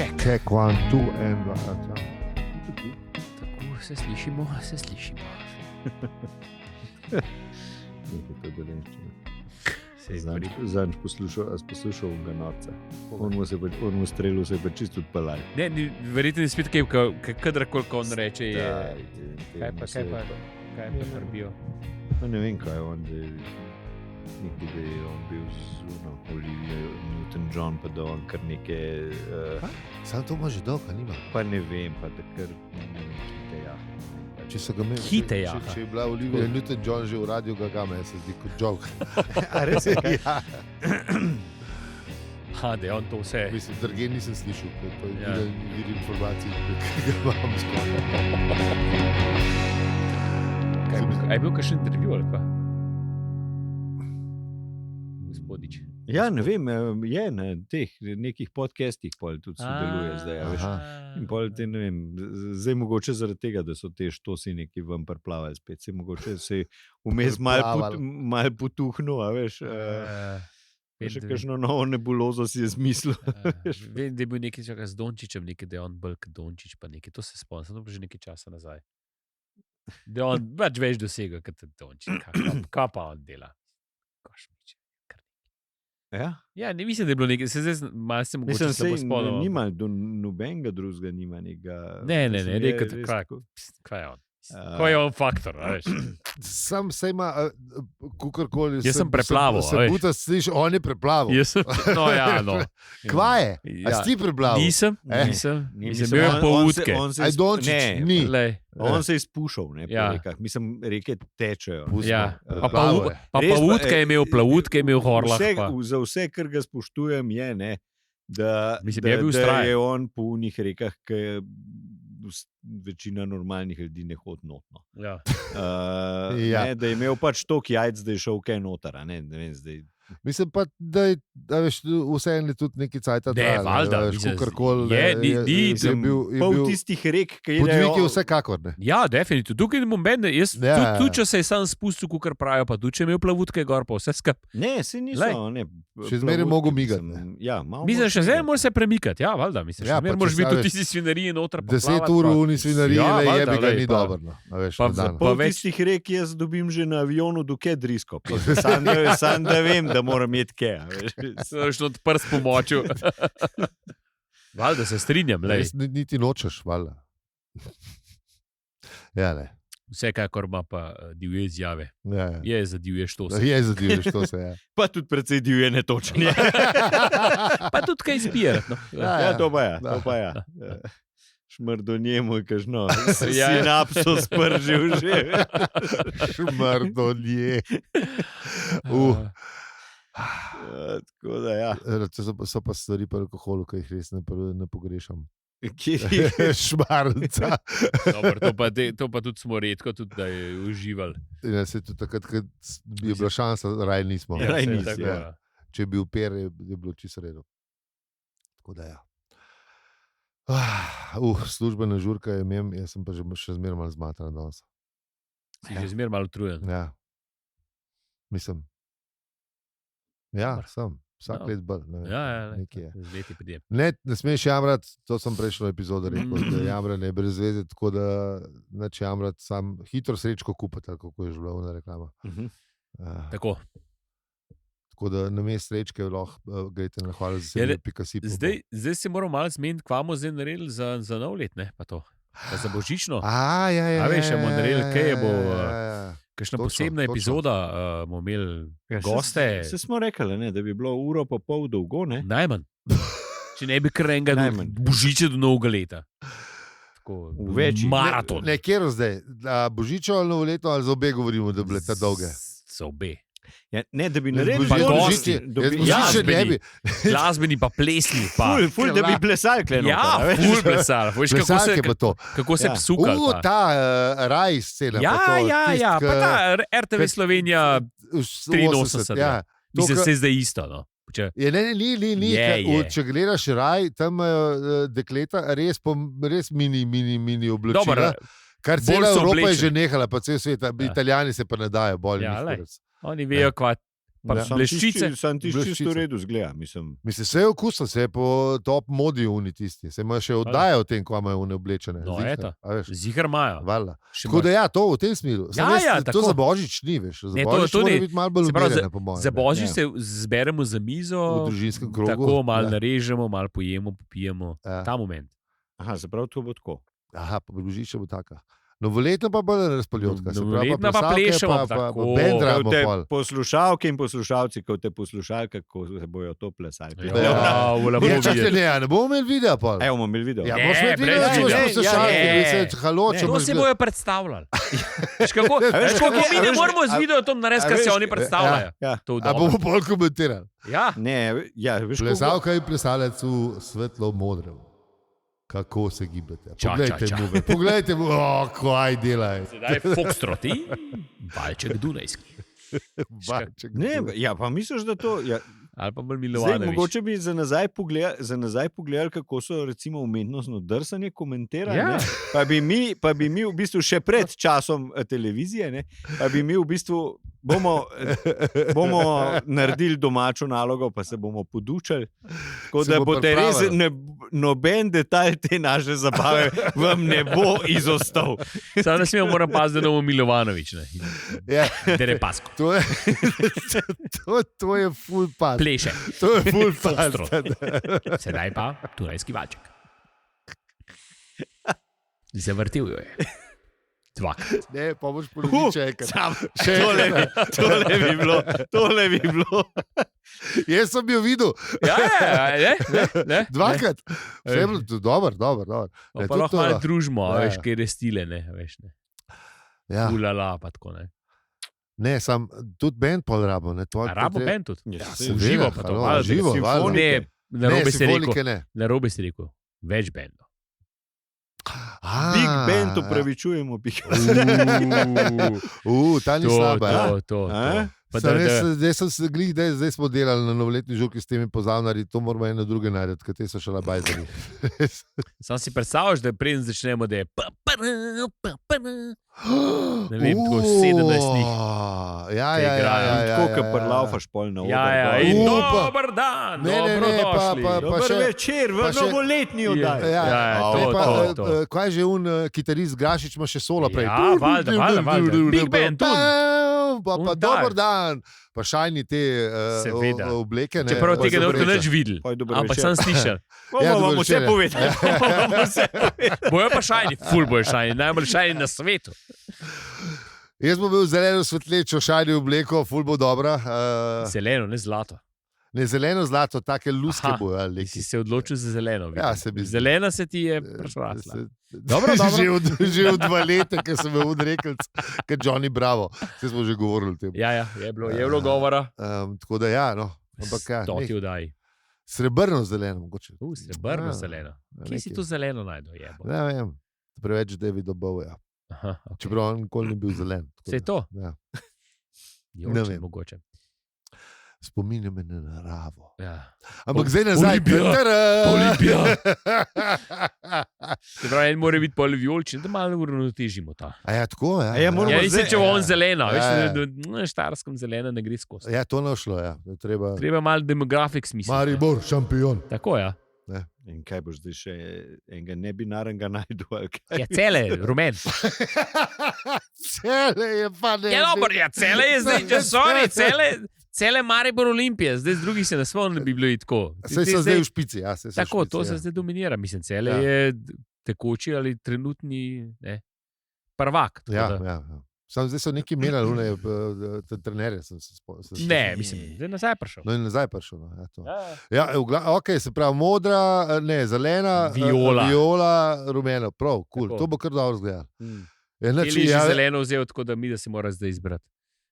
Check 1, 2, 1, 2, 3. Tako se slišimo. Nekaj to dolenščine. Zadnjič poslušal ga norca. On mu strelil se je pa čisto odpeljal. Ne, verjetno je spet kadarkoli, ko on reče, je... Kaj pa prbijo? Ne vem, kaj je on, nekaj, da je on bil z Olivia Newton-John, pa da on kar nekaj... Sam to ima že dolgo, nima? Pa ne vem, pa da kar hite jaha. Če so ga imeli... Hite jaha. Če je bila Olivia Newton-John že v Radio Gagame, se zdi kot joke. A res je kaj? Ja. Ha, da je on to vse... Mislim, drugje nisem slišal, ker to je vir informacij, ki ga imam skoraj. A je bil kakšen intervju ali pa? Gospodič. Ja, ne vem, je na teh nekih podcastih pol tudi sodeluje zdaj, veš. In pol te, ne vem, zdaj mogoče zaradi tega, da so te štosi neki ven preplavali spet, se mogoče se vmes malo potuhnil, a veš. Še kakšno novo nebulozo si je zmislil. Vem, da je bil nekaj čaka z Dončićem, nekaj, da je on bolj kot Dončić, pa nekaj, to se spomnim, sem to že nekaj časa nazaj. Da on več dosega kot Dončić, kaj pa on dela? Košmiče. Ja, ne mislim, da je bilo nekaj, se zdaj malo se mogoče Mislim, slabo spomnim. Nima nobenega drugega, nima nekega... Ne, rekel, kaj je on? Ko je on faktor, veš? Sam se ima, kukorkoli... Jaz sem preplaval, se buta sliš, on je preplaval. Jaz sem, no. Kva je? A si ti preplaval? Nisem. Mislim, bil je povutke. Aj Dončić, ni. On se je spušal, ne, po rekah. Mislim, reke tečejo. Ja, pa plavutke je imel, horlah. Za vse, kar ga spoštujem, je, ne, da je on po unih rekah, ki večina normalnih ljudi ne hodi notno. Ja. Ne, da je imel pač toliko jajc, da je šel kaj noter, ne vem, zdaj. Mislim pa, da veš, vseeno je tudi neki cajta trajal. Ne, valjda. Kukorkoli je bil... Pol tistih rek, ki podvig je vsekakor, ne? Ja, definitivno. Tukaj moment, jaz tudi, če se je sam spustil, kukor pravijo, pa tudi, če je imel plavutke gor, pa vse skup. Ne, se niso, ne. Še zmeraj mogo migati. Ja, malo. Mislim, še zdaj moraš se premikati, ja, valjda. Mislim, še zmeraj moraš biti v tisti svinariji noter. 10 ur v uni svinariji, je bi ga ni dobro. Pol tistih rek jaz dobim že na avionu do Kedrisko. Sam da vem, da moram imeti kaj. Še odprt s pomočjo. Valjda se strinjam. Niti nočeš, valjda. Ja, ne. Vsekakor ima pa divje izjave. Ja. Je za divje štose. Je za divje štose, ja. Pa tudi precej divje netočenje. Pa tudi kaj spirati. No. Ja, to pa ja. Šmrdonje mu je kažno. Sinapso spržil že. Šmrdonje. Tako da, ja. So pa stvari pa alkoholu, ki jih res ne pogrešam. Šmarnca. To pa tudi smo redko, tudi da je užival. Ja, se tudi takrat, kad je bila šansa, raj nismo. Raj nismo. Ja. Če je bil per, je bilo čisto redo. Tako da, ja. Službena žurka je imel, jaz sem pa še zmeraj malo zmatran danes. Si že zmeraj malo utrujen. Ja. Mislim. Ja, sem. Vsak let bolj. Z leti prijem. Ne smeš jamrati, to sem prejšnjo epizodo rekel, da jamranje je brez veze, tako da neč jamrati, sam hitro srečko kupati, kako je že bila ona reklama. Tako. Tako da namest srečke lahko grejte na hvala za sebe.si. Zdaj se moramo malo zmeniti, kva bomo zdaj naredili za nov let, ne, pa to. Pa za božično. Ja. A veš, bomo naredili, kaj je bo... Kakšna posebna epizoda, bomo imeli goste. Se smo rekli, ne, da bi bilo uro pa pol dolgo, ne? Najmanj. Če ne bi kar enega božiče do novega leta. Tako, maraton. Ne, kjer zdaj? Božičo ali novo leto, ali za obe govorimo, da bi bile ta dolge? Za obe. Ja, ne, da bi naredili glasbeni pa plesni. Ful, da bi plesali kleno. Ja, ful plesali. Kako se psukali. Ta raj scena. Ja, pa ta RTV Slovenija 83. Ja. Mislim, se zdaj isto, no. Ni. Če gledaš raj, tam imajo dekleta res mini oblačila. Kar cela Evropa je že nehala, pa cel svet. Italijani se pa ne dajo bolj. Oni vejo, kva Pa bleščice. Sam tisti Bleščice. čisto v redu zgleda, mislim. Mislim, vse je okusno, vse je po top modi uni tisti. Se ima še oddaje o tem, ko imajo une oblečene. No, Ziher, eto. a veš, Zihar imajo. valjda. Še Tako da imaš- ja, to v tem smilu. Samo Ja, to tako. za Božič ni, veš. Za Ne, to- Božič to mora ni. biti malo bolj Se pravi, umirjene, po mojem. Za Božič ne. se zberemo za mizo, V družinskem krogu. tako malo Ja. narežemo, malo pojemo, popijemo. Ja. Ta moment. Aha, se pravi, to bo tako. Aha, pa božiča bo taka. Novoletna pa bolj razpaljotka. se pravi, Novoletna pa plesalke, plešemo, pa tako. bendra Ko bo te pol. poslušalke in poslušalci, ko te poslušalke, ko se bojo to plesali. Ja, bomo Ja, čakaj, videli. ne bomo imeli videa pol. Evo, bomo imeli video. Ja, Ne, boš imel brez video, če boš videa. poslušalke, Ja, vi ne. se halo, če To boš si gled- bojo predstavljali. Veš, kako, veš, veš, kako kako- mi a ne veš, moramo z a- videom narediti, a kar se veš, oni predstavljajo. Ja. To je A bomo dobro. pol komentirali. Ja. Ne, ja, veš, kako- Plesalka in plesalec v svetlo modrem. Kako se gibate? Ča, Poglejte ča, ča. mu, poglejte mu, kaj delajo. Sedaj Foxtroti, Valček Dunajski. Baček, Ne, ja, pa misliš, da to... Ja, Ali pa bolj zdaj, Milovanovič. mogoče bi za nazaj pogledali, kako so recimo umetnostno drsanje komentirali. Ja. Ne? Pa bi mi v bistvu še pred časom televizije, ne? Pa bi mi v bistvu bomo naredili domačo nalogo, pa se bomo podučali. Tako Se da bo boste res pripravili. noben detajl te naše zabave vam ne bo izostal. Samo ne smemo, moram paziti, da bomo Milovanovič. Ja, Derepasko. to je, to je full pas. Pleše. To je full pas. Foxtrot. Sedaj pa Dunajski Valček. Zavrtel jo je. Dvakrat. Ne, pa boš ponovil še enkrat. Sam, Še tole bi bilo. Jaz sem jo videl Ja, ne. dvakrat. Vse je bilo dobro, dobro. Ne, Pa tudi lahko to malo lahko. družimo, Ja, veš, ja. kje stile, ne, veš, ne. Ja. Ulala, pa tako, ne. Ne, sam tudi band pol rabo. Ne, A rabo band tudi? Ja, seveda, Uživo pa to. halo, malo, živo, da- valjda. Ne, narobe si rekel. simfonike ne. Narobe si rekel. Več bendov. Big Band upravičujemo. Ta ni slaba. Ja. To. A? Pa Sem da- res, zdaj sem se glih, zdaj smo delali na novoletni žurki s temi pozavnari, to moramo eno druge narediti, ker te so še labajzali. Sam si predstavljaš, da preden začnemo, da je Ne vem, tako 17 njih. Ja, ki igrajo. Tako, kot prlaufaš pol na Ja, ja, oder. in pa- dober dan, Ne, ne, ne, dobrodošli. pa Dober še- večer v pa še- novoletni oddaji. Ja, Ja, ne, to, pa, to. Kaj je že kitarist Grašič, ima še solo prej. Ja, valjda. Big band, Pa Un tak. dober dan, pa šajni te Seveda. obleke. Ne, Čeprav pa tega ne dober boste večer. nič videli, Poj, dober ampak večer. sem slišal. Ja, Bomo vam dober vse večer, ja. povedali. Bomo vam vse povedali. Bojo pa šajni, ful bojo šajni, najbolj šajni na svetu. Jaz bom bil zeleno svetlečo šajni obleko, ful bo dobra. Zeleno, ne zlato. Ne zeleno zlato, take luske Aha. bojo. Si se odločil za zeleno. vidim. Ja, se mi zdi. Zelena se ti je prešla. Dobro, dobro. Že od 2 leta, ker sem bil odrekel, kot Johnny Bravo. Vse smo že govorili o tem. Ja, je bilo govora. Tako da ja, no. Ampak ja, To ti ne, vdaj. srebrno zeleno, mogoče. Srebrno Ja, zeleno. Kje si nekaj. to zeleno najdel? Ne vem, preveč Davida Bowieja. Aha, okay. Čeprav on nikoli ni bil zelen. tako Se je da, to? Ja. Joče, vem. mogoče. Spominja me na naravo. Ja. Ampak zdaj nazaj. Olimpija. Tadam! Olimpija. Se pravi, en mora biti pol vijoličen, da malo uravnotežimo ta. A ja, tako, ja. A ja, moramo Ja, zdaj- če bo on zelena, Ja, veš, ja. na štarskem zelena ne gre skozi. Ja, to ne šlo, ja. Da Treba... Treba malo demografik smisliti. Maribor, šampion. Tako, ja. In kaj boš zdaj še enega nebinarnega najdel? ali kaj? Ja, cele, rumen. Cele je pa ne. Ja, dobro, ja, cele je zdaj, če sorry, cele Maribor Olimpije, zdaj z drugih se ne spomnim, da bi bilo tako. Saj so zdaj v špici, ja. Saj so v Tako, špici, to ja. se zdaj dominira. Mislim, cele Ja. je tekoči ali trenutni prvak. tako Ja, da- ja, ja. Sam zdaj so neki menjali, trenerje sem se spomnil. Ne, mislim, zdaj nazaj prišel. No in nazaj prišel. No, ja, to. Ja. Ja, ok, se pravi modra, ne, zelena, Viola. viola rumena, prav, kul, Tako. to bo kar dobro izgledalo. Mm. Ja, nič, Ali je že ja, zeleno vzel, tako da mi, da si mora zdaj izbrati.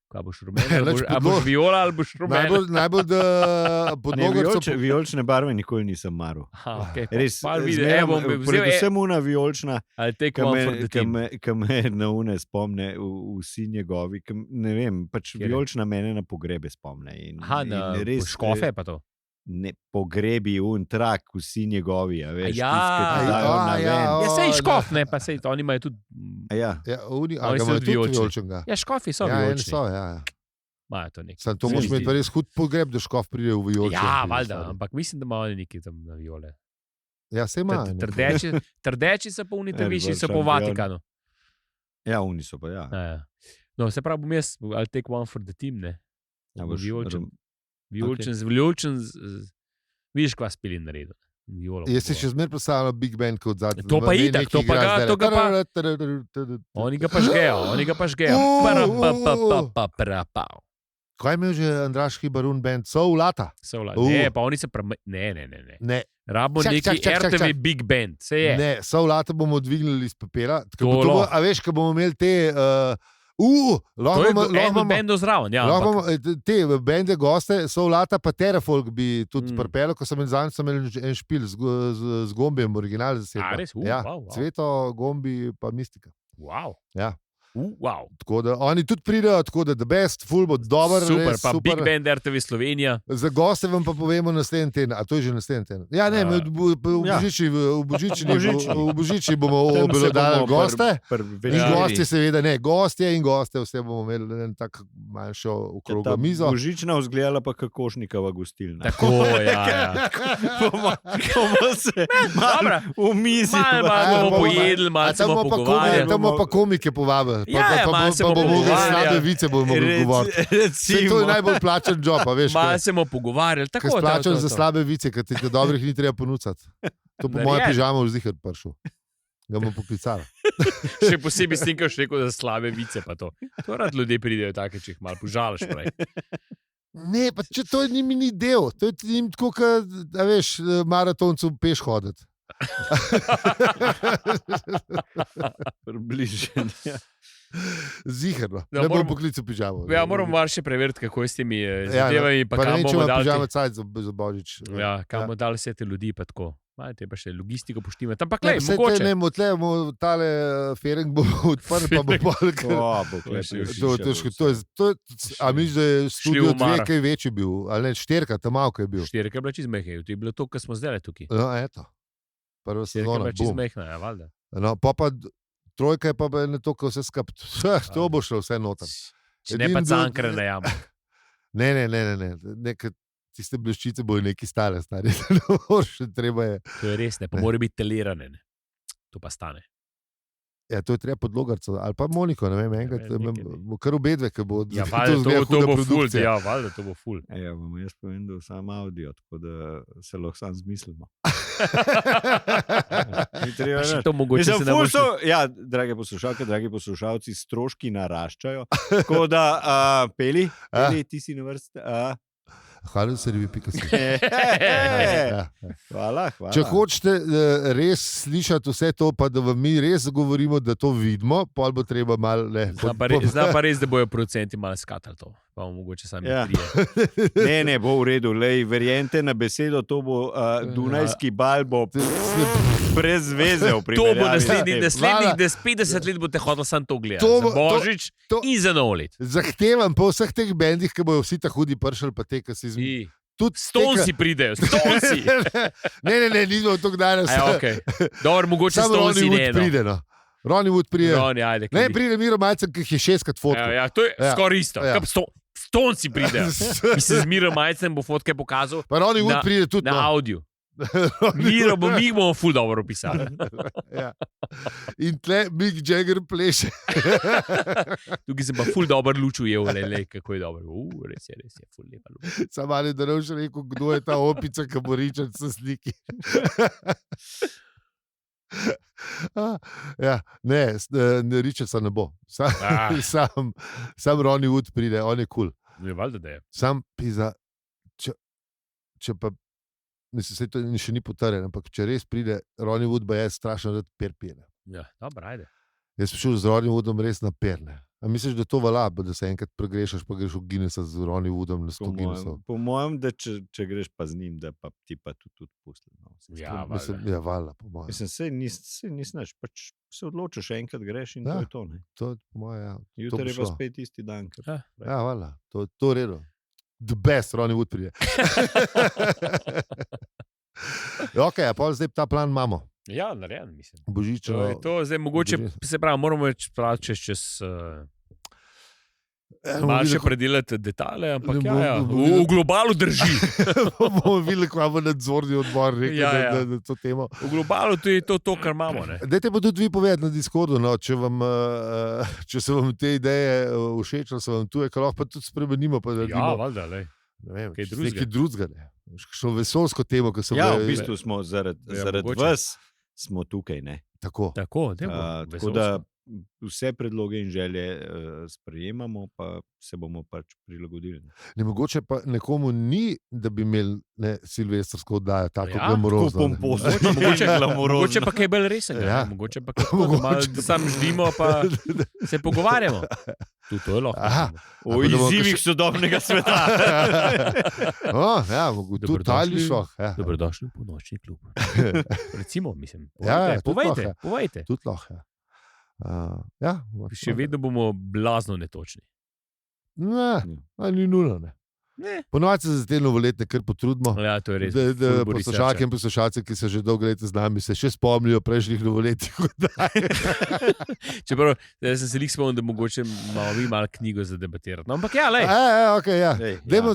Kaj boš rumena? Nič A boš podlo- viola ali boš rumena? najbolj da Ne, podnogorco. vijolične barve nikoli nisem maral. Aha, okay, Res, pa vidi, zmeraj, evo, bom vzel, predvsem una vijolična, ali take one for the team. ki me na une spomne, vsi njegovi, ne vem, pač Kjer je? vijolična mene na pogrebe spomne. In, Aha, na škofe pa to. Ne, pogrebi, un trak, vsi njegovi, a veš, ja. tisti, ki ti dajo na ven. Ja, sej da. škof, ne, pa sej to, oni imajo tudi. A ja. Ja, oni, Oni ga so imajo tudi vijolični. vijoličnega. Ja, škofi so Ja, eni vijolični. so, ja. Imajo to nekaj. Sam to moraš imeti res hud pogreb, da škof pride v vijoličen. Ja, valjda, ampak mislim, da imajo neki tam na viole. Ja, se ima. Trdeči so pa višji, so po Vatikanu. Ja, oni so pa, ja. No, se pravi, bom jaz, I'll take one for the team, ne? Ja, boš Vijolčen, vidiš, kva spili naredil. Jaz si še zmer predstavljal Big Band kot zadnji. To pa itak, to ga pa... Oni ga pa žgejo. Kaj je imel že Andraž Hibarun band? Soulata? Ne, pa oni se Ne. Rabo neki RTV Big Band, se je. Ne, Soulata bomo dvignili iz papira. A veš, ko bomo imeli te... lahko bendo zraven, ja. Te bende goste, Soulata pa Terrafolk bi tudi pripelo, ko sem imel en špil z Gombijem, original zasedba. A, res? Wow. Cveto, Gombi pa Mistika. Wow. Ja. Wow. Tako da oni tudi pridejo, tako da the best, full bo dober. Super, res, pa super. Big Band RTV Slovenija. Za goste vam pa povemo naslednji teden, a to je že naslednji teden. Ja, ne, v Božiči bomo obelodali goste. In gosti seveda, ne, gostje in goste, vse bomo imeli en tak manjšo okroglo mizo. Božična vzgledala pa kakošnikova gostilna. Tako, ja. Bomo se malo umizili. Malo bomo pojedli, malo se bomo pogovarjali. Tam bomo pa komike povabili. Pa bomo slabe vice bomo mogli govoriti. To je najbolj plačen job, a veš. Malo se bomo pogovarjali. Ko si plačen za slabe vice, ker ti dobrih ni treba ponucati. To po mojem pižamo v zihar prišel. Ga bomo poklicali. Še posebej s tem, ko še rekel za slabe vice pa to. To rad ljudje pridejo take, če jih malo požališ prej. Ne, pa če to njim ni del. To je njim tako, da veš, maratoncu peš hoditi. Približen. Ziherno. Ne bom poklical pižamo. Ja, moramo malo še preveriti, kako je s temi zadevami. Pa ne vem, če ima pižamo cajt za Božič. Ja, kam bomo dali vse te ljudi pa tako. Te pa še logistiko poštimati. Ampak klej, mogoče. Ne, bomo tale Fering bo odprl, pa bo polk. A misliš, da je studio 2 kaj večji bil? Ali ne, 4, tam malko je bil. 4 je bila čist mehej. To je bilo to, kar smo zdaj tukaj. No, eto. Prva sezona. 4 je bila čist mehna, ja, valjda. No, pa 3 je pa ne to, ko vse skap. To bo šlo vse noter. Če ne pa cankre na jamu. Ne. Tiste bleščice bojo neki stare, stari. Treba je. To je res, ne. Pa mora biti telirane. Ne. To pa stane. Ja, to je treba podlogarco. Ali pa Moniko, ne vem, enkrat. Kar obedve, ki bo... Ja, valjda, to bo ful. Ja, valjda, to bo ful. Ja, bom jaz povedal sam audio, tako da se lahko sam zmislimo. To mogoče se ne boš... Ja, drage poslušalke, dragi poslušalci, stroški naraščajo. Tako da, Peli, ti si na vrsti... Hvala.si. Hvala. Če hočete res slišati vse to, pa da vam mi res govorimo, da to vidimo, pol bo treba malo... Zna pa res, da bojo producenti malo skatali to. Pa bomo mogoče sami prije. Ne, bo v redu. Lej, verjente na besedo, to bo Dunajski bal bo brez veze v primerjavi. To bo naslednjih 50 let boste hodili sam to gledati. Za Božič in za Novo leto. Zahtevam po vseh teh bendih, ki bojo vsi ta hudi pršali, pa te, ki si Stonsi pridejo, Stonsi. Ne, nismo to danes. Dobro, mogoče Stonsi ne. Ronnie Wood pride. Ajde, ne, pride Miro Majcem, ki jih je 6krat fotkal. Ja, to je skoraj isto. Stonsi pridejo. Mislim, z Miro Majcem bo fotke pokazal. Pa Ronnie Wood pride tudi na audio. Miro bomo ful dobro opisali. Ja. In tle Mick Jagger pleše. Tukaj se pa ful dobro luč ujel, kako je dobro. Res je, ful lepa luč. Sam ali da ne boš rekel, kdo je ta opica, ki bo Richard s sliki. Ja, ne, Richard se ne bo. Sam Ronnie Wood pride, on je kul. Je valjda, da je. Sam pisa, če pa se to še ni potrjen, ampak če res pride Ronnie Wood, ba je strašno rad perpene. Ja, dobro, ajde. Jaz sem šel z Ronnie Woodom res na perne. A misliš, da to vala, da se enkrat pregrešaš, pa greš v Guinnessa z Ronnie Woodom na 100 Guinnessov? Po mojem, da če greš pa z njim, da pa ti pa tudi pustil. No. Ja, vala, po mojem. Mislim, nisi naš, pač se odločiš, enkrat greš in to je to. Ne? To je po mojem, ja. Jutri je pa spet isti dan. Ja, vala, to redo. The best, Ronnie Wood prije. Ok, a pa zdaj ta plan imamo. Ja, narejen, mislim. Božično. To zdaj mogoče, se pravi, moramo več praviti čez... Malo še predelati detalje, ampak Ne ja, bom- v globalu drži. bomo videli, kaj bo nadzorni odbor rekel na to temo. V globalu je to, kar imamo. Ne? Dajte pa tudi vi povedati na Discordu, no, če se vam te ideje všeč, ali se vam tuje, kaj lahko pa tudi spremenimo. Pa Ja, valjda, lej. nekaj drugega. drugega. Kakšno vesoljsko temo, ki se Ja, bo- v bistvu smo zaradi mogoče. vas smo tukaj. Ne? Tako. Tako, Tako da vse predloge in želje sprejemamo, pa se bomo pač prilagodili. Ne, mogoče pa nekomu ni, da bi imeli silvestrsko oddajo, tako Ja, glamurozno. ne. Mogoče pa kaj bolj resnega. Ja. Mogoče pa kaj tako, da sam ždimo, pa se pogovarjamo. Tudi to je lahko. Aha. O Ali pa da bomo izzivih še- sodobnega sveta. Ja, tudi talji šoh. Ja. Dobrodošli v ponočni klub. Recimo, mislim. Ja, ja, tudi lahko, ja. Povejte. Tudi lahko. Ja. Še vedno bomo blazno netočni. Ne, ni nujno. Ne. Ponovadi se za te novoletne kar potrudimo. Ja, to je res. Poslušalke in poslušalci, ki so že dolgo leta z nami, se še spomnijo prejšnjih novoletnih oddaj. Čeprav jaz sem se jih spomnil, da mogoče imamo mi malo knjigo za debatirati. No, ampak ja, lej. Okay, ja. Ej, Dajmo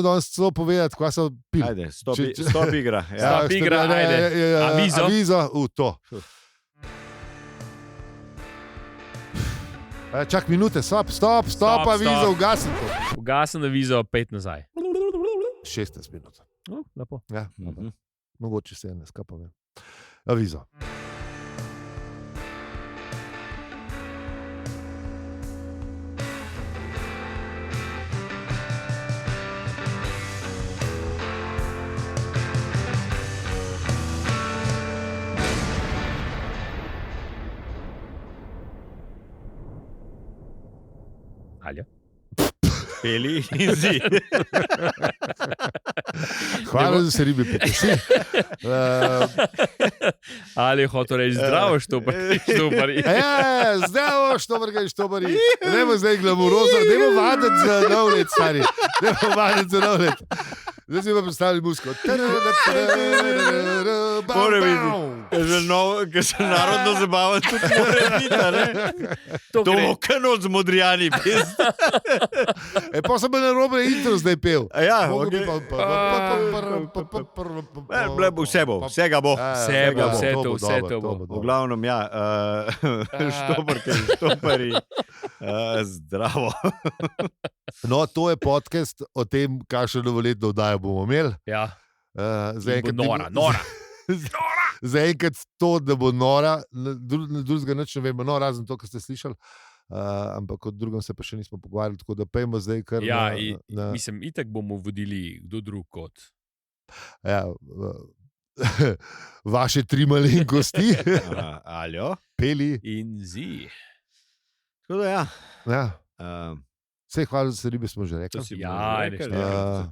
danes celo povedati, kaj so pili. Ajde, stop igra. Ja. Stop igra, ajde. Avizo. Avizo, to. Čak minute, stop, avizo, ugasim to. Ugasim avizo, 5 nazaj. 16 minut. Lepo. Ja, Mhm. mogoče 17, kaj pa vem. Avizo. Alja. Peli in zi. Hvala, da se ribi potesi. Ali je hotel reči zdravo, štopari. Zdravo, štobari. Nemo zdaj glamurozno, nemo vaditi za nov let, stari. Nemo vaditi za nov let. Zdaj si pa predstavljali musko. Mora biti, ker se narodno zabava tudi mora biti, ne? To bo kano z modrijani. Pa sem bil na robe intro zdaj pel. Ja, Mogoče vsega bo. Vse to bo. V glavnem, ja, štopari, zdravo. No, to je podcast o tem, kakšno novoletno oddajo bomo imeli. Ja, Zaenkrat nora. Zaenkrat to, da bo nora, drugega nič ne vemo, no, razen to, kar ste slišali. Ampak o drugem se pa še nismo pogovarjali, tako da pejmo zdaj kar Ja, na... mislim, itak bomo vodili kdo drug kot. Ja, vaše 3 malenkosti, Aljo. Peli. In zi. Ja. Tako da ja. Vse hvala za ribe smo že rekli. To si Ja, rekel,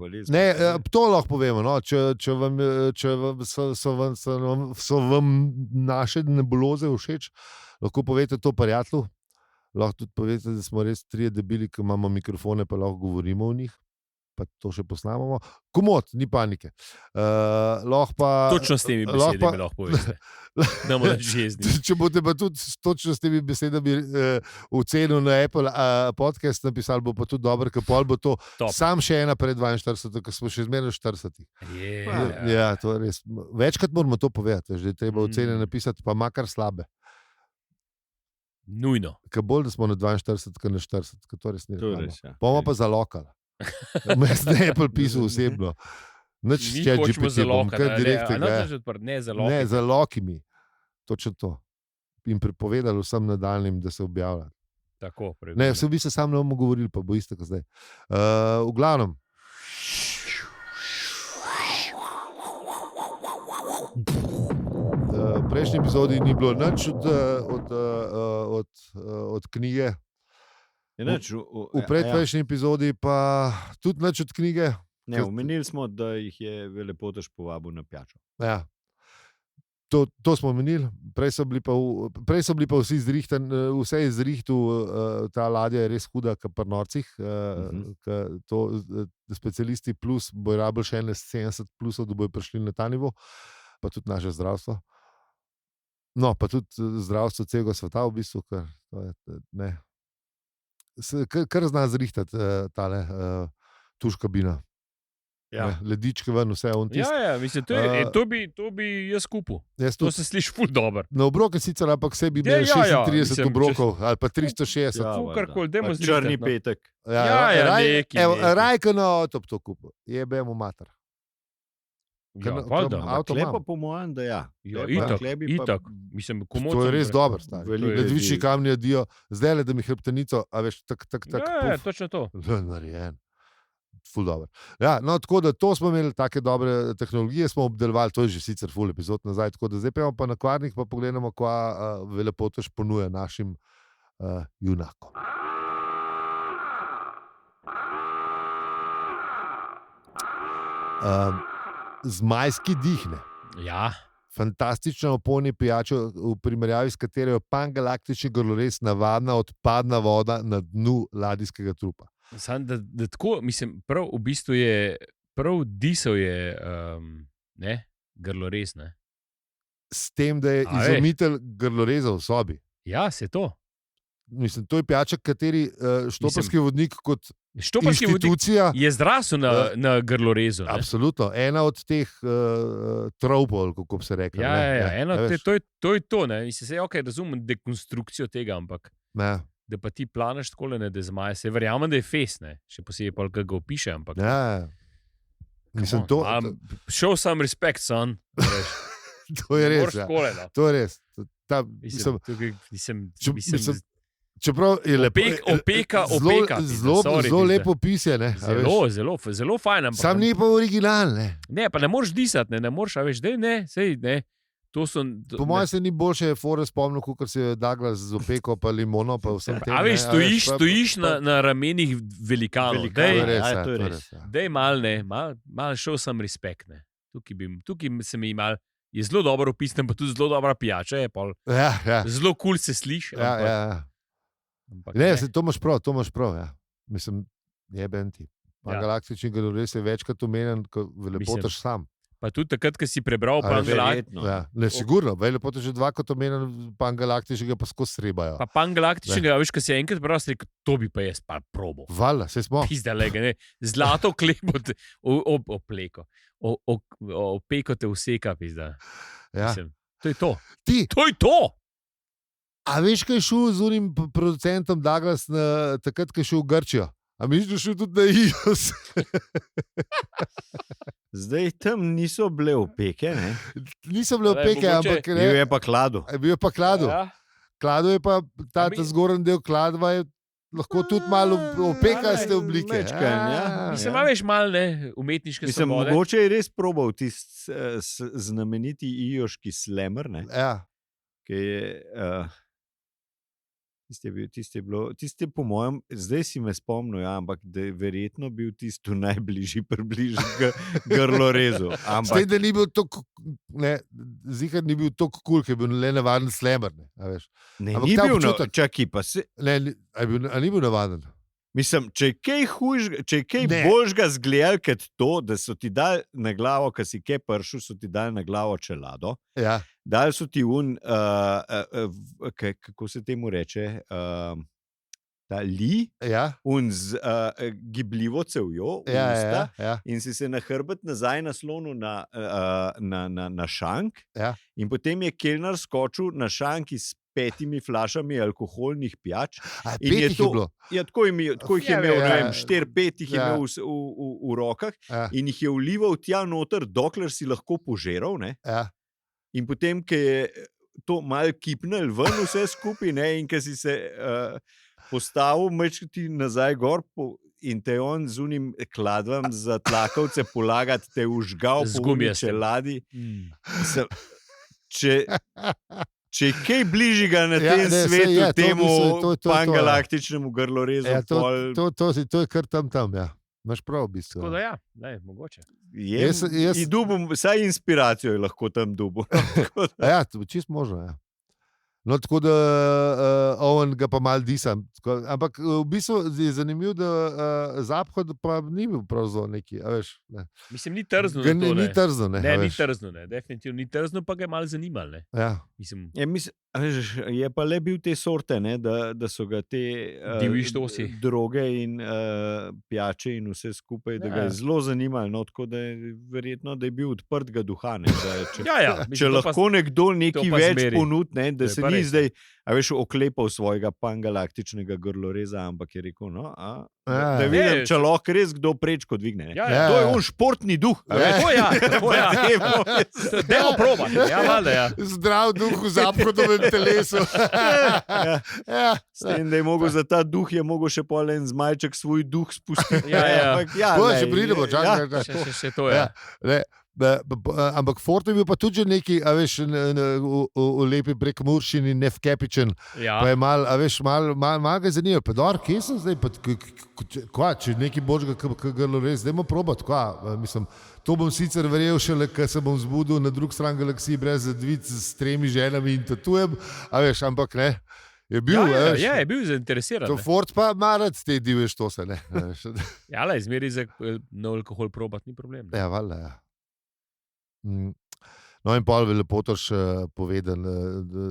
res Ne, to lahko povemo. No. Če so vam naše nebuloze všeč, lahko povete to prijatelju. Lahko tudi povete, da smo res 3 debili, ki imamo mikrofone, pa lahko govorimo o njih. Pa to še posnamemo. Komod, ni panike. Točno s temi besedami lahko poveste. Ne bomo jezni. Če boste pa tudi točno s temi besedami ocenili na Apple podcast napisali, bo pa tudi dobro, ker pol bo to Top. sam še ena pred 42, ker smo še zmeraj v 40. Yeah. Ja, to je res. Večkrat moramo to povedati, že je treba ocene napisati, pa makar slabe. Nujno. Ker bolj, da smo na 42, kot na 40, ker to res ni To je reklama. res, ja. Bomo pa za lokal. Jaz ne Apple pisal osebno. Nič Mi chat hočemo GPT, za bom loka. kar direktno. Ne za loka. Ne, za lokimi. Točno to. In prepovedali vsem nadaljnim, da se objavlja. Tako, Ne, vse bi se sam ne bomo govorili, pa bo isto kot zdaj. V glavnem. V prejšnji epizodi ni bilo nič od knjige. V predprejšnji epizodi pa tudi nič od knjige. Ne, omenili smo, da jih je Velepotež povabil na pijačo. Ja. To smo omenili, prej so bili pa vsi zrihtani, vse je zrihtu, ta ladja je res huda, kot pri norcih. Specialisti plus bojo rabili še 70 plusov, da bojo prišli na ta nivo, pa tudi naše zdravstvo. No, pa tudi zdravstvo celega sveta v bistvu, ker to je, ne. kar zna zrihtati tale tuš kabina. Ja. Ledičke ven, vse on tisti. Ja, mislim, to bi jaz kupil. To se sliši ful dobro. Na obroke sicer, ampak vse bi imel 36 obrokov ali pa 360. Karkoli, dajmo zrihtati. Črni petek. Rajka na avto to kupil. Jebemo mater. Klepa po mojem, da ja. Itak. Mislim, to je res dobro. Ledvični kamni jedijo. Zdaj le, da mi hrbtenico, a veš, tak. Ja, točno to. Narejen. Ful dobro. Ja, no, tako da to smo imeli take dobre tehnologije, smo obdelovali, to je že sicer ful epizod nazaj, tako da zdaj pejmo pa na Kvarnik, pa pogledamo, kva Velepotež ponuja našim junakom. Zmajski dihne. Ja. Fantastična opojna pijača, v primerjavi s katero je pangalaktični grlorez navadna odpadna voda na dnu ladijskega trupa. Sam, da tako, mislim, prav v bistvu je, prav disel je grlorez, ne? S tem, da je izumitelj grloreza v sobi. Ja, se to. Mislim, to je pijača, kateri štoparski vodnik kot štoparski institucija je zrasel na grlorezu. Ne? Absolutno. Ena od teh tropov, kako bi se rekel. To je to. Ne? Mislim, se, okay, razumem dekonstrukcijo tega, ampak da pa ti planeš tako, ne, da zmaje. Se verjamem, da je fest, ne? Še posebej pa ga opiše. Ampak, mislim, show some respect, son. To je res. To je res. Čeprav je opeka. Zelo lepo pisje. Zelo fajn. Sam ni pa original. Ne, pa ne moreš disati, ne moreš, a veš, ne. Po mojem se ni boljše fore spomnil, kot se je Douglas z opeko pa limono pa vsem tem. A veš, stojiš na ramenih velikanov. To je res. Dej mal show some respect. Tukaj se mi mal, je zelo dobro opisano, pa tudi zelo dobra pijača je. Zelo cool se sliši. Ne, to imaš prav. Ja. Mislim, jeben ti. Pangalaktični grlorez je večkrat omenjen, kot Velepotež sam. Pa tudi takrat, ko si prebral Pangalaktičnega. Ja, ne, sigurno. Velepotež je dvakrat omenjen, Pangalaktičnega pa skozi srebajo. Pa Pangalaktičnega, veš, ko si enkrat prebral, si rekel, to bi pa jaz pa probo. Valjda, saj smo. Pizdalega, ne. Zlato klepo opleko. Opeko te vseka, pizda. Ja. Mislim, to je to. To je to! A veš, kaj je šel z unim producentom Douglas takrat, ko je šel v Grčijo? A misliš, da je šel tudi na Ios? Zdaj tam niso bile opeke, ne? Niso bile opeke, ampak bil je pa kladu. Bil je pa kladu. Ja. Kladu je pa ta zgoren del kladva je lahko tudi malo opekaste oblike. Mislim, veš malo, ne, umetniške svobode. Mogoče je res probal tisti znameniti ioški slammer, ne? Ja. Ki je... Tisti, po mojem, zdaj si me spomnil, ampak da je verjetno bil tisti najbližji približek grlorezu. Zdaj, da ni bil tako, zihar ni bil tako kul, ki je bil le navaden slammer. Ne, ni bil navaden, čakaj pa se... A ni bil navaden? Mislim, če je kaj boljšega zgledal, kot to, da so ti dali na glavo, ko si kaj pršil, so ti dali na glavo čelado. Ja. Dali so ti kako se temu reče, ta z gibljivo cevjo v usta in si se na hrbet nazaj naslonil na šank in potem je kelner skočil na šank iz 5 flašami alkoholnih pijač. In je to, tako jih je imel, 4-5 jih je imel v rokah in jih je vlival tja noter, dokler si lahko požeral. In potem, ko je to malo kipnil ven vse skupaj in ko si se postavil mečkati nazaj gor in te on z unim kladvam za tlakovce polagati, te užgal po čeladi. Če je kaj bližjega na tem svetu, temu pangalaktičnemu grlorezu. To je kar tam, ja. Imaš prav, v bistvu. Tako da ja, mogoče. Vsaj inspiracijo je lahko tam dubu. Ja, to je čisto možno, ja. No, tako da Owen ga pa mal disam. Ampak v bistvu je zanimivo, da Zaphod pa ni bil prav zelo neki, a veš. Mislim, ni trzno. Ni trzno, ne. Ne, ni trzno, ne. Definitivno ni trzno, pa ga je malo zanimalo, ne. Ja. Mislim, Je pa le bil te sorte, ne, da so ga te Divji štosi. droge in pijače in vse skupaj, da ga je zelo zanimalo. No, tako da je verjetno, da je bil odprtega duha. Ne, da je, če lahko nekdo nekaj več ponudi, da se ni zdaj, oklepal svojega pangalaktičnega grloreza, ampak je rekel, no, da vidim, če lahko res kdo prečko dvigne. To je on športni duh. Dajmo probati. Zdrav duh v zaphodovem telesu. S tem, da je mogel za ta duh, je mogel še pol en zmajček svoj duh spustiti. Še pridemo, čakaj. Še to je. Ampak Ford je bil pa tudi že neki, v lepi Prekmurščini, Nefkepičen. Pa je mal ga zanimivo. Pedor, kje sem zdaj? Če nekaj božga, grlo res, dajmo probati. Mislim, to bom sicer verjel šele, ker se bom zbudil na drugi strani galaksije brez zadvic s 3 ženami in tatujem. Ampak ne. Je bil, je bil zainteresiran. To Ford pa marad te divje štose. Izmeri za nov alkohol probati, ni problem. Ja, valjda, ja. No in pol Lepotoš povedal,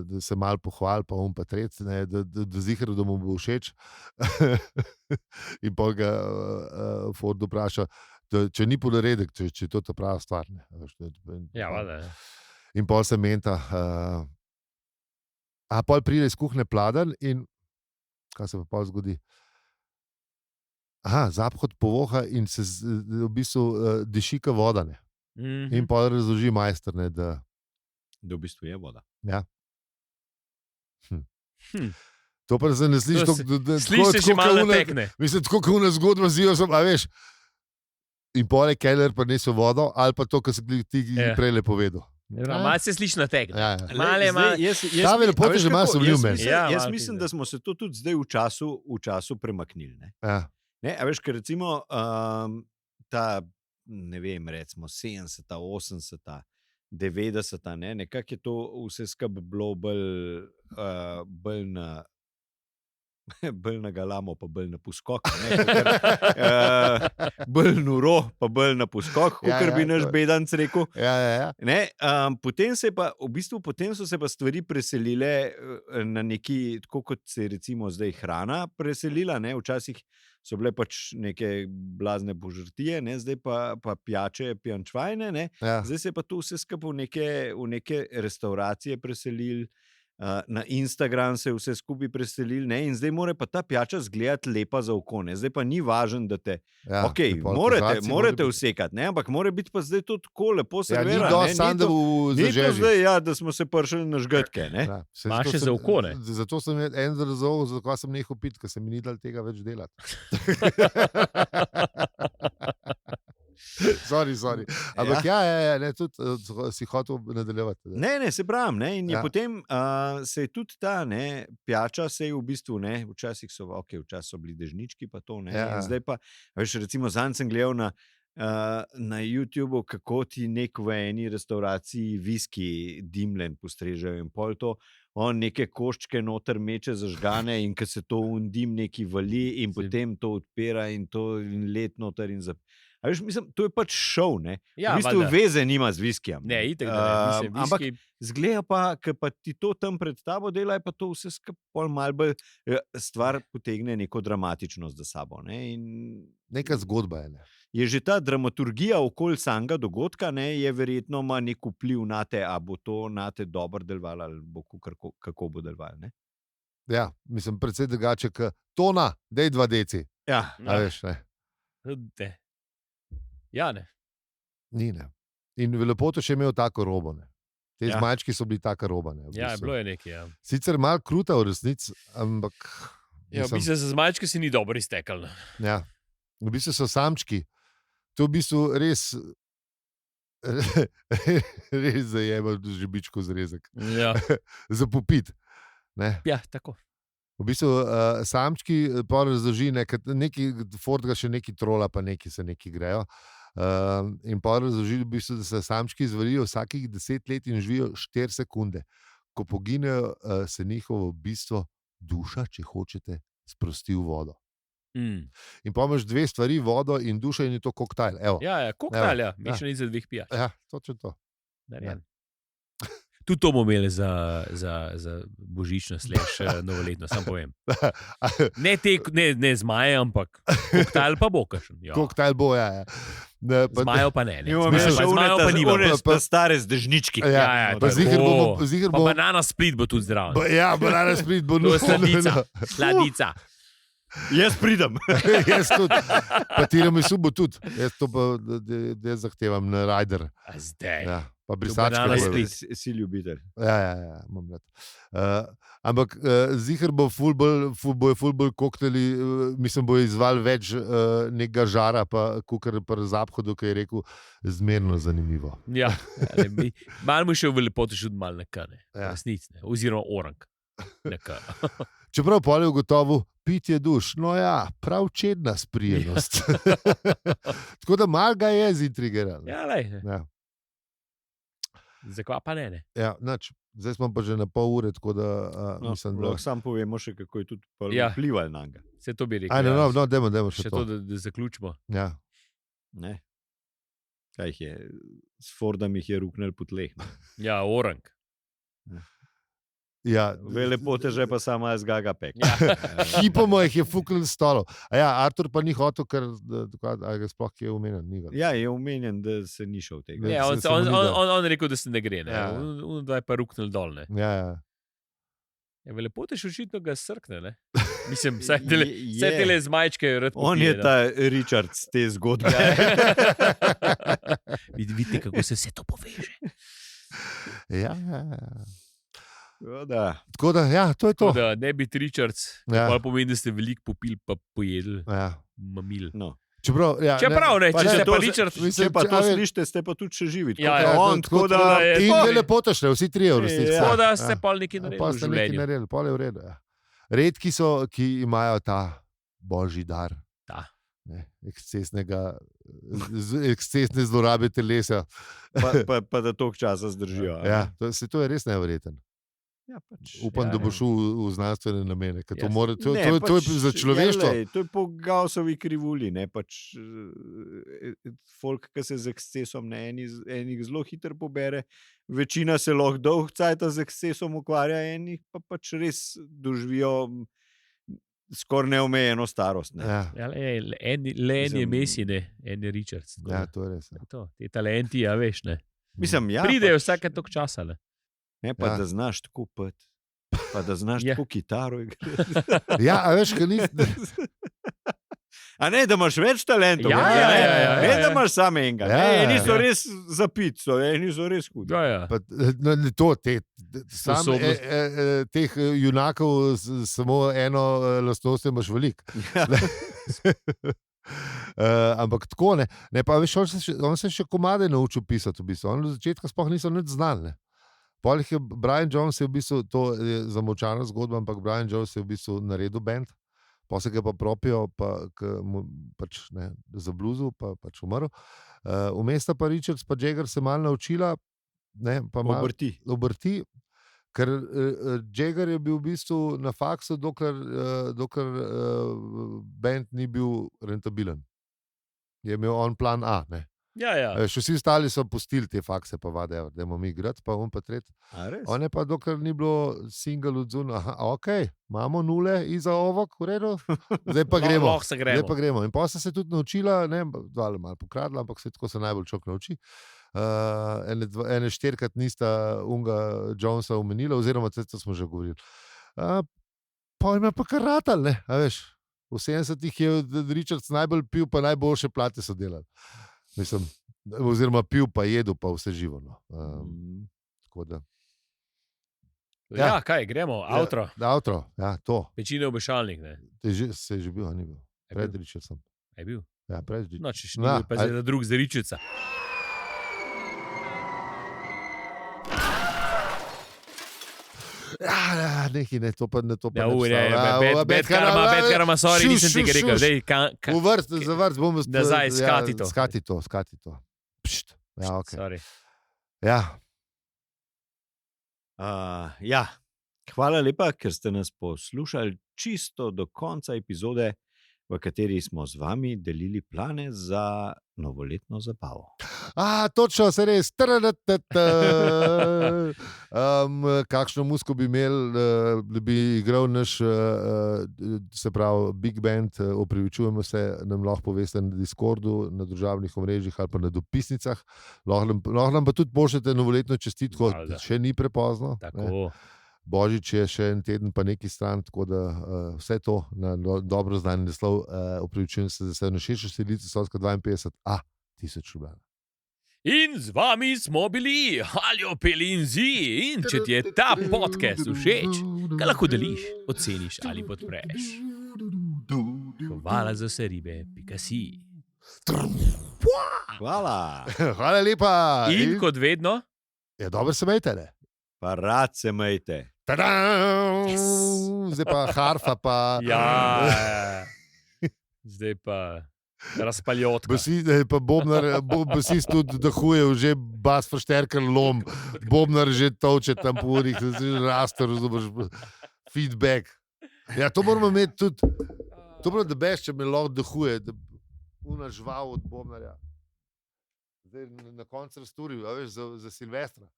da se malo pohval, pa pa trec, da zihar, da mu bo všeč. In pol ga Ford vpraša, če ni ponaredek, če je to ta prava stvar. Ja, valjda. In pol se menta. Pol pride iz kuhne Pladen in kaj se pa pol zgodi? Zaphod povoha in se v bistvu dišika voda, ne. In pa razloži majster, da v bistvu je voda. Ja. To pa se ne sliši, sliši še malo natekne. Mislim, tako kot una zgodba z Iosom, veš. In pol je Keller pa nesel vodo, ali pa to, kar si ti prej le povedal. Malo se sliši natekne. Ta Lepotoš že malo sumljiv meni. Jaz mislim, da smo se to tudi zdaj v času premaknili. Ker recimo ta, ne vem, recimo 70, 80, 90, nekako je to vse skupaj bilo bolj na galamo, pa bolj na poskok. Bolj noro, pa bolj na poskok, kot bi naš bedanc rekel. Potem se pa, v bistvu, potem so se pa stvari preselile na neki, tako kot se recimo zdaj hrana preselila, včasih so bile pač neke blazne požrtije, zdaj pa pijače, pijančvajne, zdaj se je pa to vse skupaj v neke restauracije preselil, na Instagram se je vse skupaj preselil, in zdaj mora pa ta pijača zgledati lepa za oko, zdaj pa ni važno, da te, morate vsekati, ampak mora biti pa zdaj to tako lepo servirano. Ni to zdaj, da smo se pršili na žgatke. Imaš še za oko, ne? Zato sem en razlog, zakaj sem nehal piti, ker se mi ni dal tega več delati. Sorry. Ampak tudi si hotel nadaljevati. Ne, se pravim. In je potem se je tudi ta pijača, se je v bistvu, včasih so bili dežnički, pa to, in zdaj pa, veš, recimo zanj sem gledal na YouTubeu, kako ti nek v eni restauraciji viski dimljen postrežejo in pol to, on neke koščke noter meče zažgane in ko se to dim neki vali in potem to odpira in to in let noter in veš, mislim, to je pač šov, v bistvu veze nima z viskijem. Ne, itek, da ne. Ampak zgleda pa, ker pa ti to tam pred tabo dela, je pa to vse skupaj malo bolj stvar potegne neko dramatičnost za sabo. Neka zgodba je. Je že ta dramaturgija okoli samega dogodka, je verjetno ima nek vpliv na te, a bo to na te dobro delovalo ali bo kako bo delovalo. Ja, mislim, predvsej drugače, tona, dej 2 deci. Ja. Veš, ne. Ja, ne. Ni, ne. In Lepotoš je imel tako robo, ne. Te zmajčki so bili taka roba, ne. Ja, bilo je nekaj, ja. Sicer malo kruta v resnici, ampak... Ja, v bistvu za zmajčke si ni dobro iztekal. Ja, v bistvu so samčki. To v bistvu res zajema žebičko zrezek. Ja. Za popit. Ja, tako. V bistvu samčki pa razloži, neki Ford ga še neki trola, pa neki se neki grejo. In pa razloži, v bistvu, da se samčki izvalijo vsakih 10 let in živijo 4 sekunde. Ko poginejo, se njihovo bistvo, duša, če hočete, sprosti v vodo. In pa imaš 2 stvari, vodo in duša, in je to koktajl. Ja, koktajl, mešanica 2 pijač. Ja, točno to. Ja. Tudi to bomo imeli za božično novoletno, sam povem. Ne zmaje, ampak koktajl pa bo kakšen. Ja. Koktajl bo, ja. Zmajev pa ne. Zmajev pa nima. Pa stare zdežnički. Ja, pa ziher Pa banana split bo tudi zdrav. Ja, banana split bo To je sladica. Jaz pridem. Jaz tudi. Pa tiramisu bo tudi. Jaz to pa zahtevam na rider. A zdaj. Ja, pa banana brisačke. split. Si ljubitelj. Ja, imam rad. Ampak ziher bo ful bolj kokteli, mislim, bo izval več nekega žara, pa kukar pa zaphodu, ki je rekel, zmerno zanimivo. Ja, malo mu še v lepoto šud mal nekane. Ja. Resnic, ne. Oziroma orang. Čeprav pol je ugotovil, pitje duš, no ja, prav čedna sprijenost. Tako da mal ga je zintrigiral. Ja, lej. Ja. Zakaj pa ne? Ja, zdaj smo pa že na pol ure, tako da mislim, da... Lahko sam povemo še, kako je tudi vplival na ga. Se to bi rekel. Ajde, no, dajmo še to. Da zaključimo. Ja. Ne? Kaj jih je? S Fordom jih je ruknil po tleh. Ja, orang. Ja. Lepote že pa sama zgaga pek. Ja. Hipoma jih je fuknil s stolov. Ja, Artur pa ni hotel, ker ga sploh je omenjen. Ja, je omenjen, da se ni šel tega. Ja, on rekel, da se ne gre. Ne? Ja. Da je pa ruknil dol. Ne? Ja. Ja, lepote še očitno ga srkne. Ne? Mislim, vse tele zmajčke je rad. On je ta Richard z te zgodbe. Vidite, kako se vse to poveže. Ja. Tako da, ja, to je to. Da ne biti Richards, Ja. pa pomeni, da ste veliko popili, pa pojedli. Ja. Mamil. No. Čeprav, če ste pa Richard, če pa to slišite, ste pa tudi še živi. Tako da in dve lepote šle, vsi trije v resnici. Tako da ste pa nekaj naredili. Pa ste nekaj naredili, pol je v redu. Ja. Redki so, ki imajo ta božji dar. Ekscesne zlorabe telesa. Pa da toliko časa zdržijo. Ja, to je res neverjeten. Ja, pač, upam, da bo šel v znanstvene namene. To je za človeštvo. To je po Gaussovi krivulji. Pač, folk, ki se z ekscesom na enih zelo hitro pobere, večina se lahko dolg cajta z ekscesom ukvarja, enih pa pač res doživijo skoraj neomejeno starost. Ne. Ja. Le en je Messi, ne en je Richards. Ja, to je res. Te talenti, ja, veš, ne. Mislim, ja, pridejo vsake toliko časa, ne. Ne, pa da znaš tako pet, pa da znaš tako kitaro igrati. Ja, a veš, kaj ni... A ne, da imaš več talentov. Ja. Ne, da imaš samo enega. Eni so res za pico, eni so res hudi. Teh junakov samo eno lastnost imaš veliko. Ampak tako ne. Pa veš, on se še komade naučil pisati v bistvu. On v začetku sploh niso nič znali. Polih je Brian Jones je v bistvu, to je zamolčana zgodba, ampak Brian Jones je v bistvu naredil band, pa se ga pa propijo, pač ne, za bluzu, pa pač umrl. Vmes pa Richards pa Jagger se malo naučila, ne, pa malo obrti, ker Jagger je bil v bistvu na faksu, dokler band ni bil rentabilen. Je imel on plan A, ne. Ja. Še vsi ostali so pustili te fakse, pa vadejo, da imamo mi igrati, pa on pa tretji. On je pa, dokler ni bilo single odzun, ok, imamo nule iza ovok, v redu, zdaj pa gremo. Zdaj pa gremo. In pa se tudi naučila, ne, malo pokradla, ampak tako se najbolj človek nauči. Ene 4krat nista unga Jonesa omenila, oziroma to smo že govorili. Pa ima pa kar ratal, ne, a veš. V 70-ih je Richards najbolj pil, pa najboljše plate so delali. Mislim, oziroma pil pa jedel pa vse živo. No. Tako da. Ja, kaj, gremo, outro. Outro, ja, to. Večina obešalnik, ne. Se je že bil, a ni bil. Pred Richardsom. Je bil? Ja, pred Richardsom. No, če še ni bil, pa zdaj drug za Richardsa. Nekaj, ne, to pa ne. Bad karma, sorry, nisem ti ga rekel. V vrst, za vrst bomo nazaj, skati to. Pšt, ja, ok. Sorry. Ja. Hvala lepa, ker ste nas poslušali čisto do konca epizode, v kateri smo z vami delili plane za novoletno zabavo. Točno, se res. Kakšno muziko bi imel, da bi igral naš, se pravi, Big Band, opravičujemo se, nam lahko poveste na Discordu, na družabnih omrežjih ali pa na dopisnicah. Lahko nam pa tudi pošljete novoletno čestitko, še ni prepozno. Tako. Božič je še en teden, pa neki stran, tako da vse to na dobro znan naslov. Opravičujem se za vse na 6. Soska 52, 1000 Ljubljana. In z vami smo bili, Aljo, Peli in Zi. In če ti je ta podcast všeč, ga lahko deliš, oceniš ali podpreš. Hvala za vse ribe, .si. Hvala. Hvala lepa. In kot vedno, Ja, dobro se mejte, ne? Pa rad se mejte. Yes. Zdaj pa harfa, pa... ja, zdaj pa razpaljotka. Pa basist tudi dahuje, že bas verstärker lom, bobnar že toče tam po urih, raste, razumeš, feedback. Ja, to moramo imeti tudi, to prav, da beš, če me lahko dahuje, da una žval od bobnarja. Zdaj na koncu razturil, veš, za Silvestra.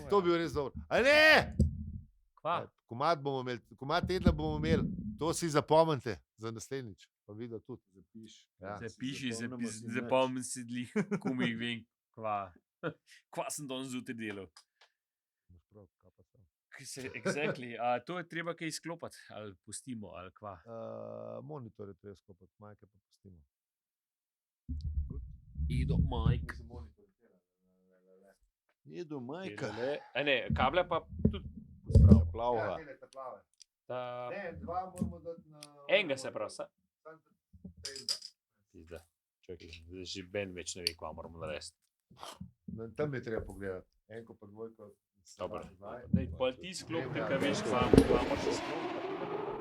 To bi bil res dobro. A ne! Komad tedna bomo imeli, to si zapomnite za naslednjič. Pa video tudi zapiš. Ja. Zapiši, zapomni si dlih, kumih vem, kva sem danes zjutraj delal. Exactly. To je treba kaj izklopati, ali pustimo, ali kva. Monitor je treba izklopati, majke pa pustimo. Edo, majk. Jedu majka. Ne, kable pa tudi Plavha. Ne, dva moramo dati na... Enega se prav, Pizda. Čakaj, že Ben več ne ve, kva moramo narediti. Tam je treba pogledati. Enko pa dvojko. Dobro. Pol ti sklopite, kaj veš, kva moraš sklopiti.